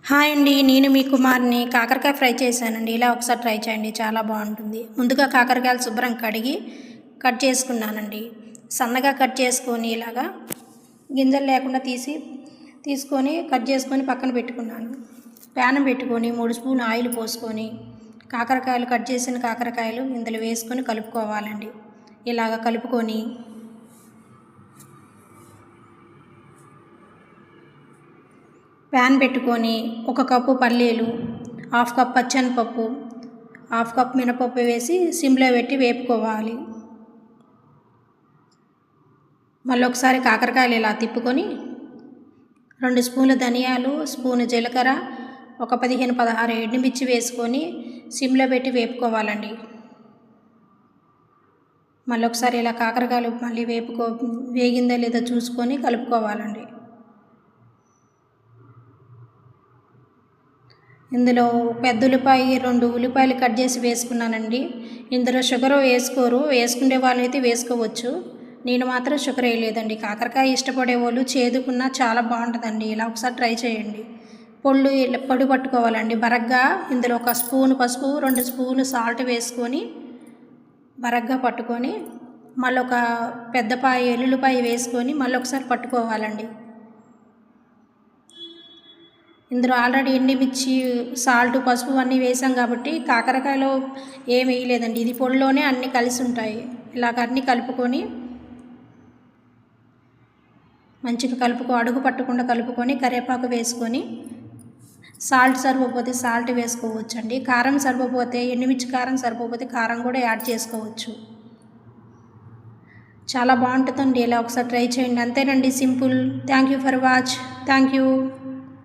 Hi అండి, నేను మీ కుమార్ని. కాకరకాయ ఫ్రై చేశానండి. ఇలా ఒకసారి ట్రై చేయండి, చాలా బాగుంటుంది. ముందుగా కాకరకాయలు శుభ్రం కడిగి కట్ చేసుకున్నానండి. సన్నగా కట్ చేసుకొని ఇలాగా గింజలు లేకుండా తీసుకొని కట్ చేసుకొని పక్కన పెట్టుకున్నాను. ప్యాన్ పెట్టుకొని 3 స్పూన్ ఆయిల్ పోసుకొని కట్ చేసిన కాకరకాయలు ఇందులో వేసుకొని కలుపుకోవాలండి. ఇలాగ కలుపుకొని ప్యాన్ పెట్టుకొని 1 కప్పు పల్లీలు, 1/2 కప్ పచ్చెనపప్పు, 1/2 కప్ మినపప్పు వేసి సిమ్లో పెట్టి వేపుకోవాలి. మళ్ళీ ఒకసారి కాకరకాయలు ఇలా తిప్పుకొని 2 స్పూన్ల ధనియాలు, స్పూను జీలకర్ర, ఒక 15-16 ఎండుమిర్చి వేసుకొని సిమ్లో పెట్టి వేపుకోవాలండి. మళ్ళీ ఒకసారి ఇలా కాకరకాయలు మళ్ళీ వేగిందో లేదో చూసుకొని కలుపుకోవాలండి. ఇందులో పెద్ద ఉల్లిపాయ 2 ఉల్లిపాయలు కట్ చేసి వేసుకున్నానండి. ఇందులో షుగర్ వేసుకోరు, వేసుకునే వాళ్ళైతే వేసుకోవచ్చు. నేను మాత్రం షుగర్ వేయలేదండి. కాకరకాయ ఇష్టపడే వాళ్ళు చేదుకున్నా చాలా బాగుంటుందండి. ఇలా ఒకసారి ట్రై చేయండి. పొడి పట్టుకోవాలండి బరగ్గా. ఇందులో 1 స్పూన్ పసుపు, 2 స్పూన్లు సాల్ట్ వేసుకొని బరగ్గా పట్టుకొని మళ్ళీ ఒక ఎల్లుల్లిపాయ వేసుకొని మళ్ళీ ఒకసారి పట్టుకోవాలండి. ఇందులో ఆల్రెడీ ఎండుమిర్చి, సాల్ట్, పసుపు అన్నీ వేసాం కాబట్టి కాకరకాయలో ఏం వేయలేదండి. ఇది పొడిలోనే అన్నీ కలిసి ఉంటాయి. ఇలాగ అన్నీ కలుపుకొని మంచిగా అడుగు పట్టకుండా కలుపుకొని కరివేపాకు వేసుకొని సాల్ట్ సరిపోతే సాల్ట్ వేసుకోవచ్చండి. కారం సరిపోతే ఎండుమిర్చి కారం సరిపోతే కారం కూడా యాడ్ చేసుకోవచ్చు. చాలా బాగుంటుందండి. ఇలా ఒకసారి ట్రై చేయండి. అంతేనండి, simple. Thank you for watch. Thank you.